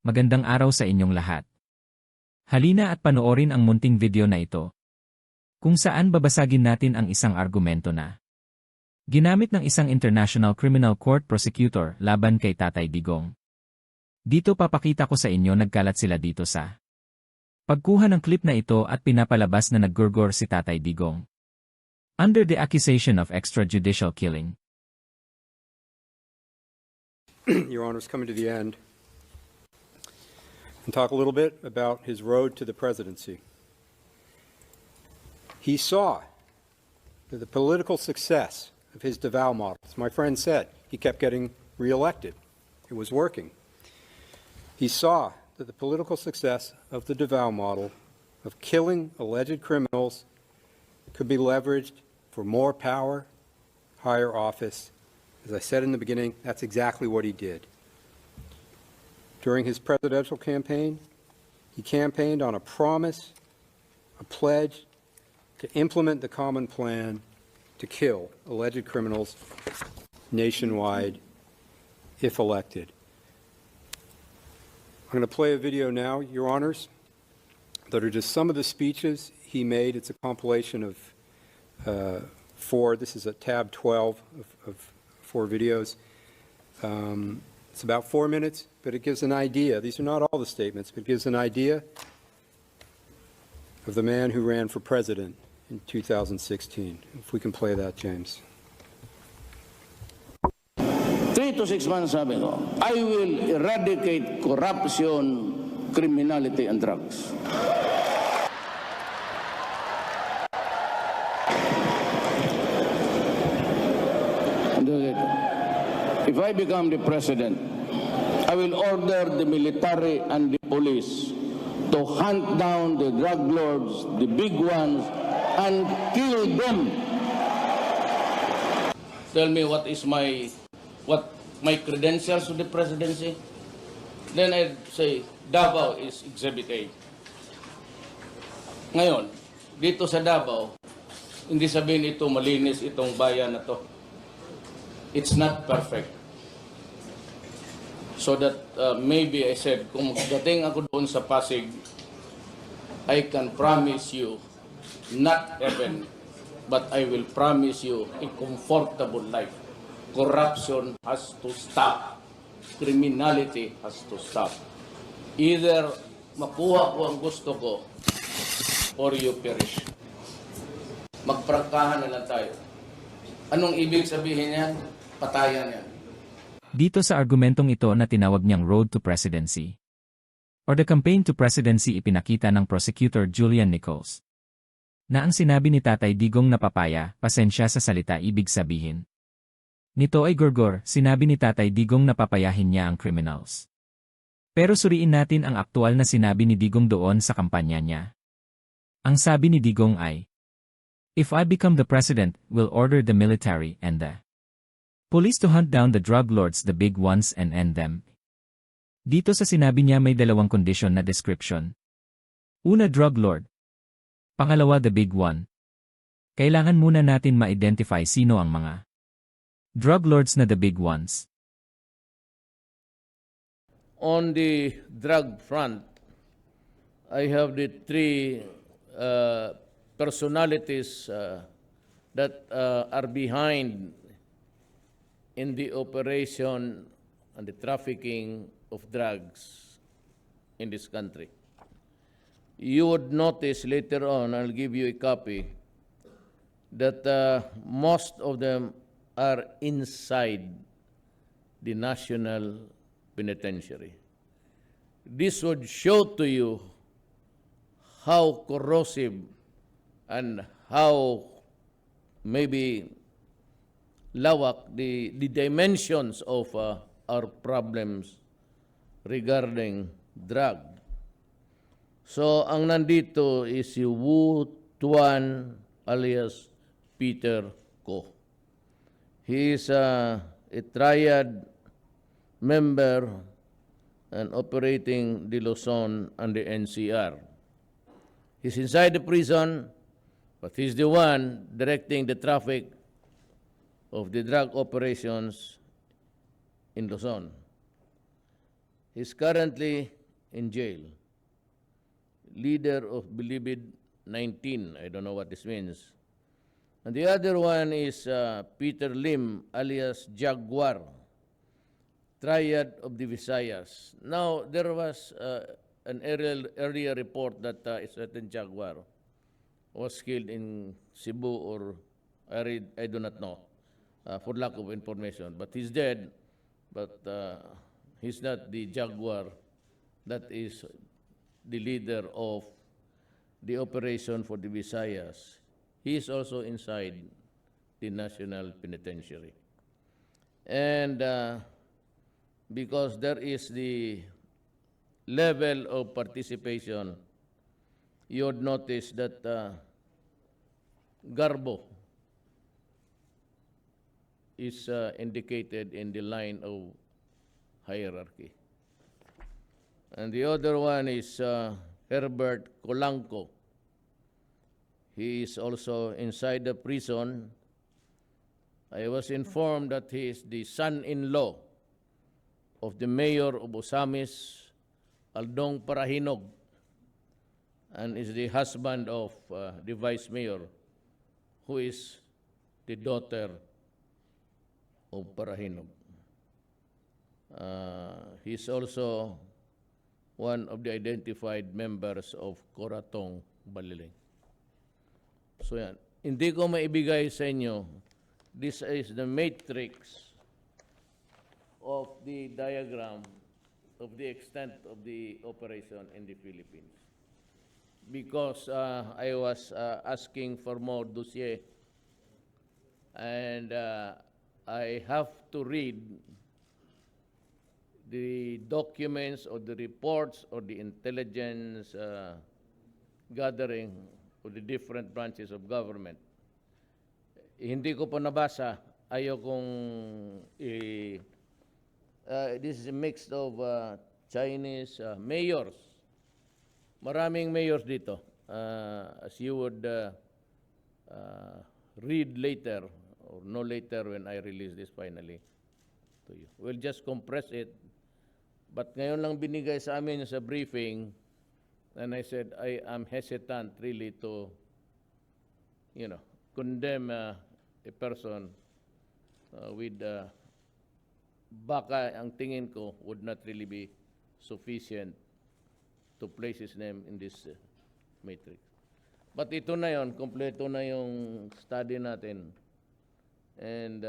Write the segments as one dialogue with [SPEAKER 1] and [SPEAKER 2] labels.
[SPEAKER 1] Magandang araw sa inyong lahat. Halina at panoorin ang munting video na ito, kung saan babasagin natin ang isang argumento na ginamit ng isang International Criminal Court prosecutor laban kay Tatay Digong. Dito papakita ko sa inyo nagkalat sila dito sa pagkuha ng clip na ito at pinapalabas na naggurgor si Tatay Digong under the accusation of extrajudicial killing.
[SPEAKER 2] Your Honor's coming to the end, and talk a little bit about his road to the presidency. He saw that the political success of his DeVal model, as my friend said, he kept getting reelected. It was working. He saw that the political success of the DeVal model of killing alleged criminals could be leveraged for more power, higher office. As I said in the beginning, that's exactly what he did. During his presidential campaign, he campaigned on a promise, a pledge to implement the common plan to kill alleged criminals nationwide if elected. I'm going to play a video now, Your Honors, that are just some of the speeches he made. It's a compilation of four. This is a tab 12 of four videos. It's about 4 minutes, but it gives an idea. These are not all the statements, but it gives an idea of the man who ran for president in 2016. If we can play that, James.
[SPEAKER 3] 3 to 6 months, sabi ko, I will eradicate corruption, criminality, and drugs. If I become the president, I will order the military and the police to hunt down the drug lords, the big ones, and kill them. Tell me what my credentials to the presidency? Then I'd say Davao is Exhibit A. Ngayon, dito sa Davao, hindi sabihin ito malinis itong bayan na to. It's not perfect. So that maybe I said, kung dating ako doon sa Pasig, I can promise you, not heaven, but I will promise you a comfortable life. Corruption has to stop. Criminality has to stop. Either makuha ko ang gusto ko, or you perish. Magprangkahan na lang tayo. Anong ibig sabihin yan? Patayan yan.
[SPEAKER 1] Dito sa argumentong ito na tinawag niyang Road to Presidency or the Campaign to Presidency, ipinakita ng prosecutor Julian Nichols na ang sinabi ni Tatay Digong na papaya, pasensya sa salita, ibig sabihin nito ay gurgor. Sinabi ni Tatay Digong na papayahin niya ang criminals. Pero suriin natin ang aktual na sinabi ni Digong doon sa kampanya niya. Ang sabi ni Digong ay, "If I become the president, we'll order the military and the police to hunt down the drug lords, the big ones, and end them." Dito sa sinabi niya may dalawang kondisyon na description. Una, drug lord. Pangalawa, the big one. Kailangan muna natin ma-identify sino ang mga drug lords na the big ones.
[SPEAKER 3] On the drug front, I have the three personalities that are behind in the operation and the trafficking of drugs in this country. You would notice later on, I'll give you a copy, that most of them are inside the National Penitentiary. This would show to you how corrosive and how maybe lawak the dimensions of our problems regarding drug. So, ang nandito is si Wu Tuan alias Peter Ko. He is a triad member and operating the Luzon and the NCR. He's inside the prison, but he's the one directing the traffic of the drug operations in Luzon. He's currently in jail. Leader of Bilibid 19. I don't know what this means. And the other one is Peter Lim, alias Jaguar, Triad of the Visayas. Now, there was an earlier report that a certain Jaguar was killed in Cebu, or I do not know, for lack of information. But he's dead, but he's not the Jaguar that is the leader of the operation for the Visayas. He is also inside the National Penitentiary. And because there is the level of participation, you would notice that Garbo is indicated in the line of hierarchy. And the other one is Herbert Colanco. He is also inside the prison. I was informed that he is the son-in-law of the mayor of Osamis, Aldong Parahinog, and is the husband of the vice mayor, who is the daughter of Parahinog. He is also one of the identified members of Coratong Baliling. So yan, hindi ko maibigay sa inyo, this is the matrix of the diagram of the extent of the operation in the Philippines. Because I was asking for more dossier, and I have to read the documents or the reports or the intelligence gathering of the different branches of government. Hindi ko pa nabasa, ayaw kong this is a mix of Chinese mayors. Maraming mayors dito. As you would read later or no later when I release this finally to you. We'll just compress it. But ngayon lang binigay sa amin sa briefing, and I said I am hesitant really to, condemn a person with baka ang tingin ko would not really be sufficient to place his name in this matrix. But ito na yon, kompleto na yung study natin. And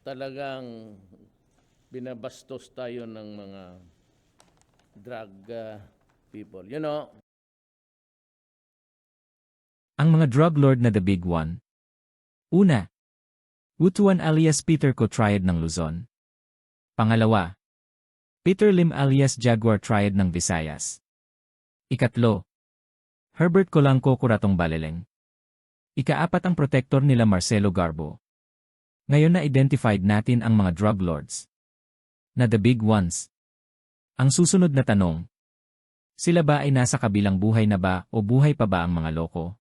[SPEAKER 3] talagang binabastos tayo ng mga drug people.
[SPEAKER 1] Ang mga drug lord na the big one. Una, Utuan alias Peter Co Triad ng Luzon. Pangalawa, Peter Lim alias Jaguar Triad ng Visayas. Ikatlo, Herbert Colanco Coratong Baliling. Ikaapat ang protector nila Marcelo Garbo. Ngayon na identified natin ang mga drug lords na the big ones. Ang susunod na tanong, sila ba ay nasa kabilang buhay na ba o buhay pa ba ang mga loko?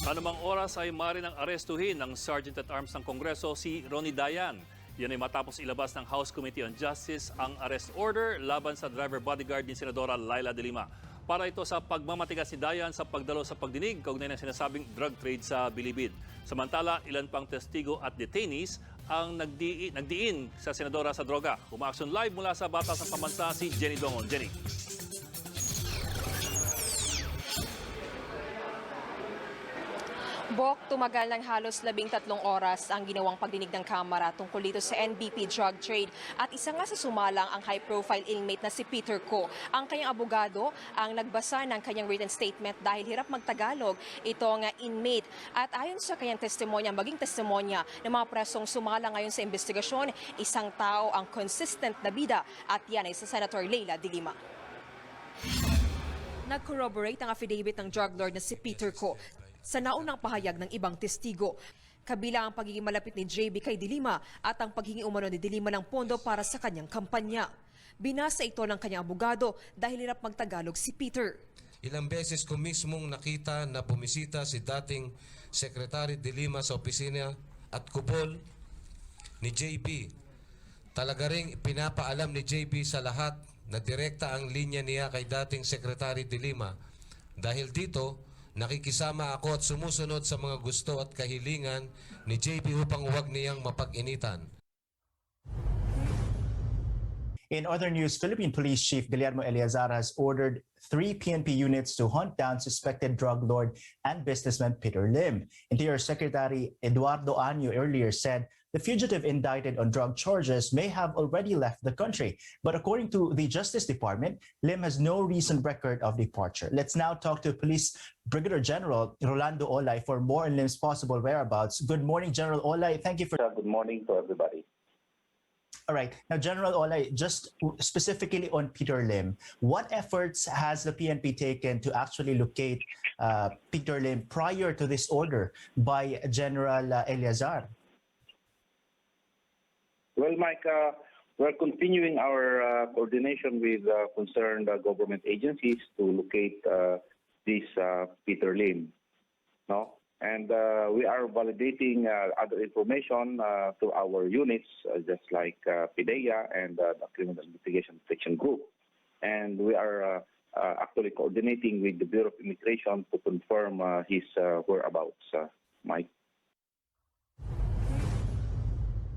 [SPEAKER 4] Anumang oras ay maaari nang arestuhin ng Sergeant at Arms ng Kongreso si Ronnie Dayan. Yan ay matapos ilabas ng House Committee on Justice ang arrest order laban sa driver bodyguard ni Senadora Laila De Lima. Para ito sa pagmamatigas ni Dayan sa pagdalo sa pagdinig kaugnay ng sinasabing drug trade sa Bilibid. Samantala, ilan pang testigo at detainees ang nagdiin sa Senadora sa droga. Umaaksyon live mula sa Batas ng Pambansa si Jenny Dongon. Jenny.
[SPEAKER 5] Bok, tumagal ng halos 13 oras ang ginawang pagdinig ng Kamara tungkol dito sa NBP drug trade. At isa nga sa sumalang ang high-profile inmate na si Peter Co. Ang kanyang abogado ang nagbasa ng kanyang written statement dahil hirap magtagalog itong inmate. At ayon sa kanyang testimonya, maging testimonya ng mga presong sumala ngayon sa investigasyon, isang tao ang consistent na bida at yan ay sa Senator Laila De Lima. Nag-corroborate ang affidavit ng drug lord na si Peter Co. sa naunang pahayag ng ibang testigo. Kabilang ang pagiging malapit ni JB kay De Lima at ang paghingi umano ni De Lima ng pondo para sa kanyang kampanya. Binasa ito ng kanyang abogado dahil hirap magtagalog si Peter.
[SPEAKER 6] Ilang beses ko mismong nakita na bumisita si dating Secretary De Lima sa opisina at kupol ni JB. Talaga ring pinapaalam ni JB sa lahat na direkta ang linya niya kay dating Secretary De Lima. Dahil dito, nakikisama ako at sumusunod sa mga gusto at kahilingan ni JB upang huwag niyang mapag-initan.
[SPEAKER 7] In other news, Philippine Police Chief Guillermo Eleazar has ordered 3 PNP units to hunt down suspected drug lord and businessman Peter Lim. Interior Secretary Eduardo Anyo earlier said the fugitive indicted on drug charges may have already left the country. But according to the Justice Department, Lim has no recent record of departure. Let's now talk to Police Brigadier General Rolando Olay for more on Lim's possible whereabouts. Good morning, General Olay. Thank you for...
[SPEAKER 8] Good morning to everybody.
[SPEAKER 7] All right. Now, General Olay, just specifically on Peter Lim, what efforts has the PNP taken to actually locate Peter Lim prior to this order by General Eleazar?
[SPEAKER 8] Well, Mike, we're continuing our coordination with concerned government agencies to locate this Peter Lim. No? And we are validating other information to our units, just like PIDEA and the Criminal Investigation Protection Group. And we are actually coordinating with the Bureau of Immigration to confirm his whereabouts, Mike.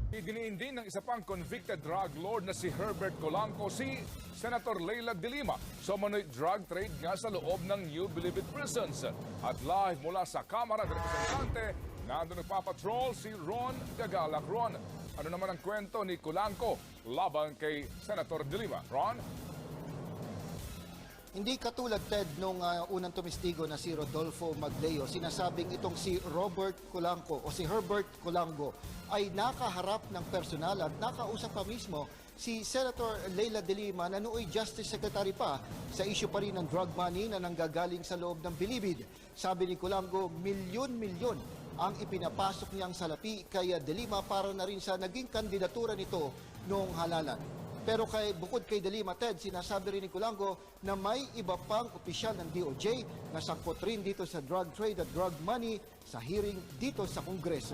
[SPEAKER 9] Idiniin din ng isa pang convicted drug lord na si Herbert Colanco si Senator Leila de Lima sa umano'y drug trade nga sa loob ng New Bilibid Prisons. At live mula sa Kamara de Representante, nandun nagpapatrol si Ron Gagalak. Ron, ano naman ang kwento ni Colanco laban kay Senator de Lima? Ron?
[SPEAKER 10] Hindi katulad, Ted, nung unang tumistigo na si Rodolfo Magleo, sinasabing itong si Robert Colanco o si Herbert Colango ay nakaharap ng personal at nakausap pa mismo si Senator Leila de Lima na nooy Justice Secretary pa sa issue pa rin ng drug money na nanggagaling sa loob ng Bilibid. Sabi ni Colango, milyon-milyon ang ipinapasok niyang salapi kay de Lima para na rin sa naging kandidatura nito noong halalan. Pero bukod kay de Lima, Ted, sinasabi rin ni Colango na may iba pang opisyal ng DOJ na sangkot rin dito sa drug trade at drug money sa hearing dito sa Kongreso.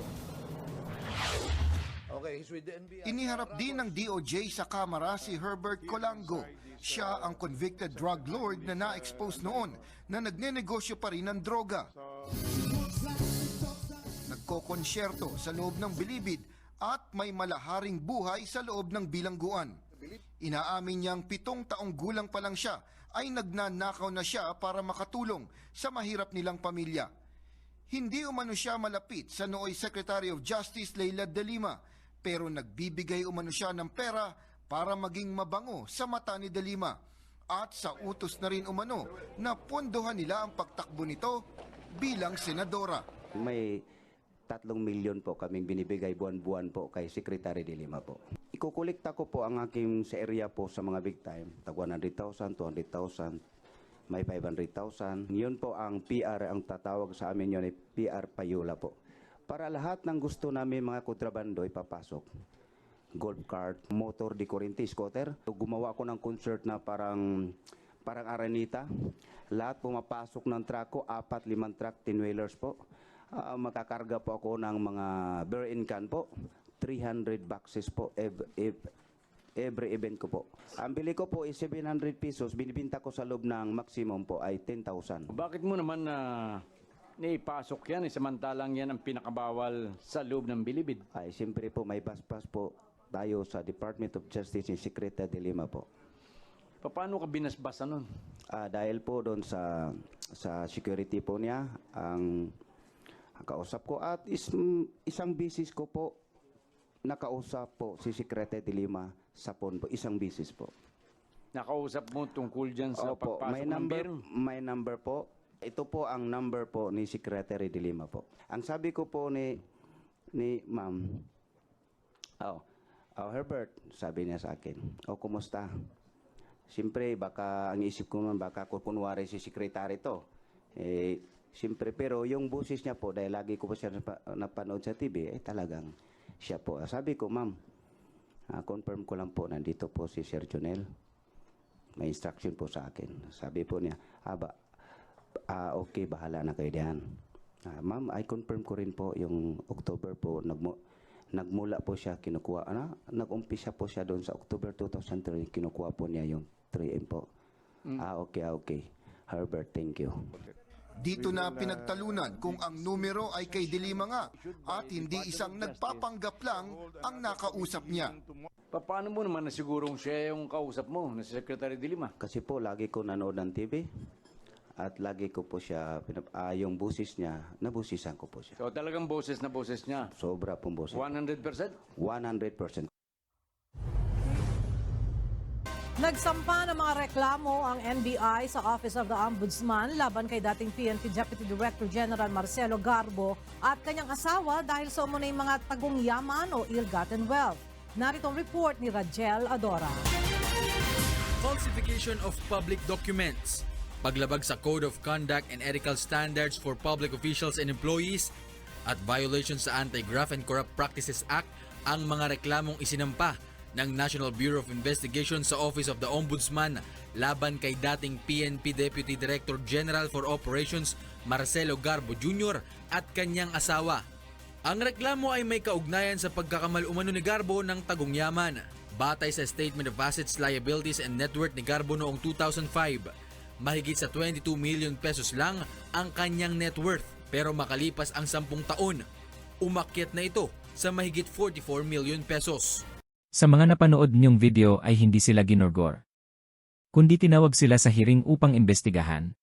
[SPEAKER 10] Iniharap din ng DOJ sa Kamara si Herbert Colango. Siya ang convicted drug lord na na-expose noon na nagnenegosyo pa rin ng droga. Nagkokonsyerto sa loob ng Bilibid at may malaharing buhay sa loob ng bilangguan. Inaamin niyang 7 taong gulang pa lang siya ay nagnanakaw na siya para makatulong sa mahirap nilang pamilya. Hindi umano siya malapit sa nooy Secretary of Justice Leila de Lima, pero nagbibigay umano siya ng pera para maging mabango sa mata ni de Lima. At sa utos na rin umano na pondohan nila ang pagtakbo nito bilang senadora.
[SPEAKER 11] May 3 milyon po kaming binibigay buwan-buwan po kay Secretary de Lima po. Ikukulikta ko po ang aking sa area po sa mga big time. Tag 100,000, 200,000, may 500,000. Yun po ang PR, ang tatawag sa amin yun ay PR Payula po. Para lahat ng gusto namin mga kontrabando ipapasok. Golf cart, motor de Corrientes, scooter. Gumawa ko ng concert na parang Aranita. Lahat pumapasok ng truck ko, 4-5 truck, 10-wheelers po. Makakarga po ako ng mga beer in can po. 300 boxes po every event ko po. Ang bili ko po is 700 pesos. Binibinta ko sa loob ng maximum po ay 10,000.
[SPEAKER 12] Bakit mo naman naipasok yan? Samantalang yan ang pinakabawal sa loob ng Bilibid.
[SPEAKER 11] Ay, siyempre po may paspas po tayo sa Department of Justice ni Secretary de Lima po.
[SPEAKER 12] Paano ka binasbasa nun?
[SPEAKER 11] Dahil po doon sa security po niya, ang kausap ko at isang bisis ko po nakausap po si Secretary de Lima sa phone po, isang bisis po.
[SPEAKER 12] Nakausap mo tungkol dyan sa
[SPEAKER 11] Opo,
[SPEAKER 12] pagpasok ng beer?
[SPEAKER 11] May number po. Ito po ang number po ni Secretary de Lima po. Ang sabi ko po ni ma'am, Herbert, sabi niya sa akin, kumusta? Siyempre, baka ang isip ko naman, baka kunwari si Secretary to. Siyempre, pero yung boses niya po, dahil lagi ko po siya napanood sa TV, talagang siya po. Sabi ko, ma'am, confirm ko lang po, nandito po si Sir Jonel. May instruction po sa akin. Sabi po niya, okay, bahala na kayo diyan. Ma'am, I confirm ko rin po yung October po, nagmula po siya, kinukuha, nag-umpisa po siya doon sa October 2003, kinukuha po niya yung 3M po. Okay. Herbert, thank you.
[SPEAKER 10] Dito na pinagtalunan kung ang numero ay kay De Lima nga at hindi isang nagpapanggap lang ang nakausap niya.
[SPEAKER 12] Paano mo naman nasigurong siya yung kausap mo, na si Secretary De Lima?
[SPEAKER 11] Kasi po, lagi ko nanood ng TV at lagi ko po siya, yung boses niya, nabusisan ko po siya.
[SPEAKER 12] So talagang boses na boses niya?
[SPEAKER 11] Sobra pong boses.
[SPEAKER 12] 100%?
[SPEAKER 11] 100%.
[SPEAKER 13] Nagsampa ng mga reklamo ang NBI sa Office of the Ombudsman laban kay dating PNP Deputy Director General Marcelo Garbo at kanyang asawa dahil sa umunay mga tagong yaman o ill-gotten wealth. Narito ang report ni Rajel Adora.
[SPEAKER 14] Falsification of public documents, paglabag sa Code of Conduct and Ethical Standards for Public Officials and Employees, at violations sa Anti-Graft and Corrupt Practices Act ang mga reklamong isinampa ng National Bureau of Investigation sa Office of the Ombudsman laban kay dating PNP Deputy Director General for Operations Marcelo Garbo Jr. at kanyang asawa. Ang reklamo ay may kaugnayan sa pagkakamal umano ni Garbo ng tagong yaman. Batay sa Statement of Assets, Liabilities and Net Worth ni Garbo noong 2005, mahigit sa 22 million pesos lang ang kanyang net worth, pero makalipas ang 10 taon, umakyat na ito sa mahigit 44 million pesos.
[SPEAKER 1] Sa mga napanood niyong video ay hindi sila ginorgor, kundi tinawag sila sa hearing upang imbestigahan.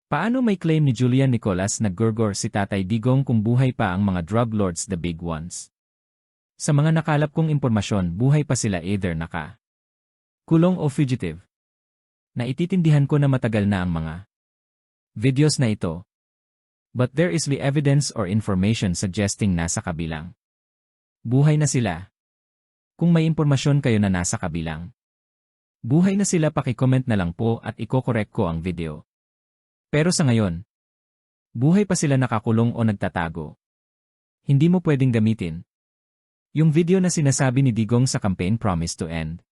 [SPEAKER 1] Paano may claim ni Julian Nicolas na gorgor si Tatay Digong kung buhay pa ang mga drug lords, the big ones? Sa mga nakalap kong impormasyon, buhay pa sila, either kulong o fugitive. Naititindihan ko na matagal na ang mga videos na ito. But there is the evidence or information suggesting nasa kabilang buhay na sila. Kung may impormasyon kayo na nasa kabilang buhay na sila, paki-comment na lang po at iko-correct ko ang video. Pero sa ngayon, buhay pa sila, nakakulong o nagtatago. Hindi mo pwedeng gamitin yung video na sinasabi ni Digong sa campaign promise to end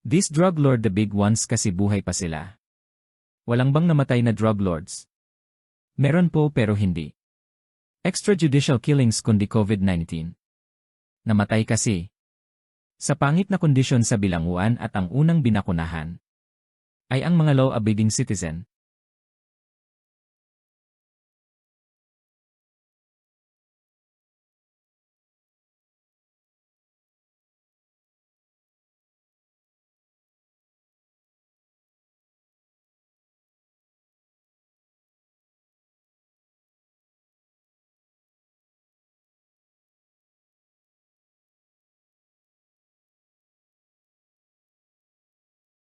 [SPEAKER 1] this drug lord, the big ones, kasi buhay pa sila. Walang bang namatay na drug lords? Meron po, pero hindi extrajudicial killings kundi COVID-19. Namatay kasi sa pangit na kondisyon sa bilangguan at ang unang binakunahan ay ang mga law-abiding citizen.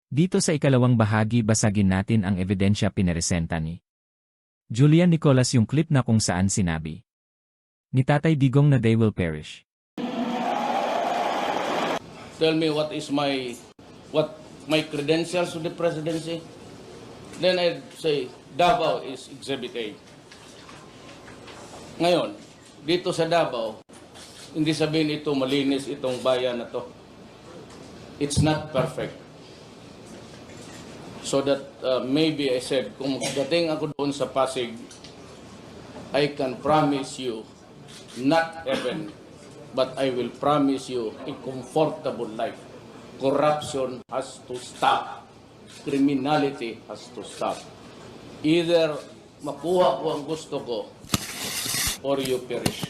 [SPEAKER 1] Dito sa ikalawang bahagi, basagin natin ang ebidensya pineresenta ni Julian Nicolas, yung clip na kung saan sinabi ni Tatay Digong na they will perish.
[SPEAKER 3] Tell me what my credentials to the presidency. Then I'd say Davao is Exhibit A. Ngayon, dito sa Davao, hindi sabihin ito malinis itong bayan na to. It's not perfect. So that maybe I said, kung dating ako doon sa Pasig, I can promise you, not heaven, but I will promise you a comfortable life. Corruption has to stop. Criminality has to stop. Either makuha ko ang gusto ko, or you perish.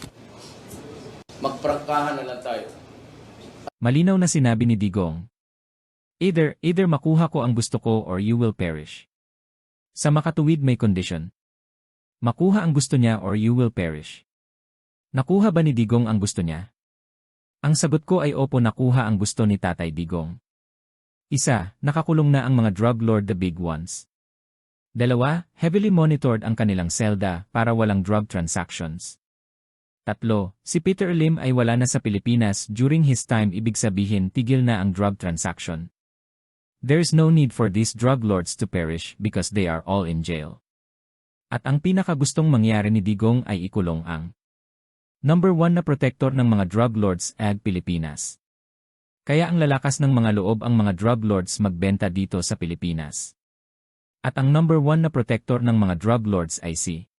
[SPEAKER 3] Magprangkahan na lang tayo.
[SPEAKER 1] Malinaw na sinabi ni Digong, Either makuha ko ang gusto ko or you will perish. Sa makatuwid may condition. Makuha ang gusto niya or you will perish. Nakuha ba ni Digong ang gusto niya? Ang sagot ko ay opo, nakuha ang gusto ni Tatay Digong. 1. Nakakulong na ang mga drug lord, the big ones. 2. Heavily monitored ang kanilang selda para walang drug transactions. 3. Si Peter Lim ay wala na sa Pilipinas during his time, ibig sabihin tigil na ang drug transaction. There is no need for these drug lords to perish because they are all in jail. At ang pinakagustong mangyari ni Digong ay ikulong ang number 1 na protector ng mga drug lords, AG Pilipinas. Kaya ang lalakas ng mga loob ang mga drug lords magbenta dito sa Pilipinas. At ang number 1 na protector ng mga drug lords ay si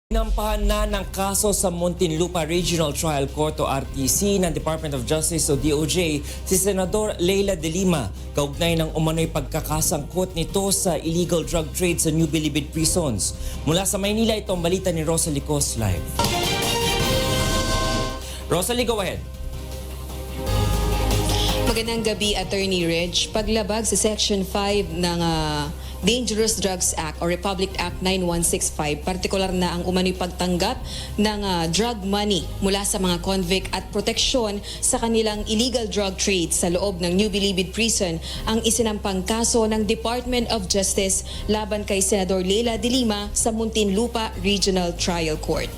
[SPEAKER 15] Inampahan na ng kaso sa Muntinlupa Regional Trial Court o RTC ng Department of Justice o DOJ si Senador Leila de Lima kaugnay ng umano'y pagkakasangkot nito sa illegal drug trade sa New Bilibid prisons. Mula sa Maynila, ito ang balita ni Rosalie Cos live. Rosalie, go ahead.
[SPEAKER 16] Magandang gabi, Attorney Reg. Paglabag sa Section 5 ng Dangerous Drugs Act o Republic Act 9165, partikular na ang umano'y pagtanggap ng drug money mula sa mga convict at proteksyon sa kanilang illegal drug trade sa loob ng New Bilibid Prison ang isinampang kaso ng Department of Justice laban kay Senador Leila de Lima sa Muntinlupa Regional Trial Court.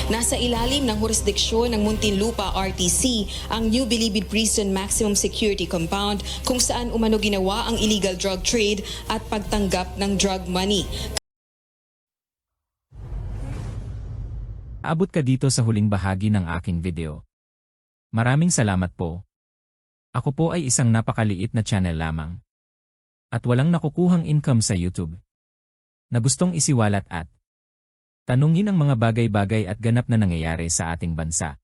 [SPEAKER 16] Nasa ilalim ng jurisdiksyon ng Muntinlupa RTC ang New Bilibid Prison Maximum Security Compound kung saan umano ginawa ang illegal drug trade at pagtanggap ng drug money.
[SPEAKER 1] Abot ka dito sa huling bahagi ng aking video. Maraming salamat po. Ako po ay isang napakaliit na channel lamang. At walang nakukuhang income sa YouTube. Na gustong isiwalat at tanungin ang mga bagay-bagay at ganap na nangyayari sa ating bansa.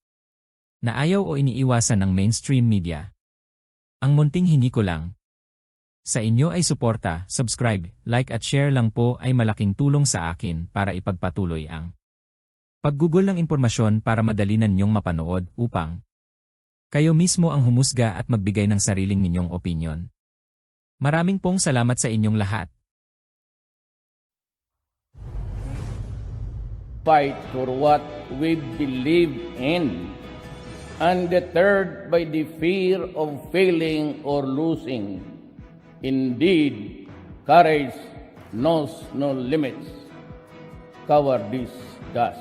[SPEAKER 1] Na ayaw o iniiwasan ng mainstream media. Ang munting hingi ko lang. Sa inyo ay suporta, subscribe, like at share lang po ay malaking tulong sa akin para ipagpatuloy ang paggugol ng impormasyon para madali na ninyong mapanood upang kayo mismo ang humusga at magbigay ng sariling ninyong opinyon. Maraming pong salamat sa inyong lahat.
[SPEAKER 3] Fight for what we believe in, undeterred by the fear of failing or losing. Indeed, courage knows no limits. Cowardice does.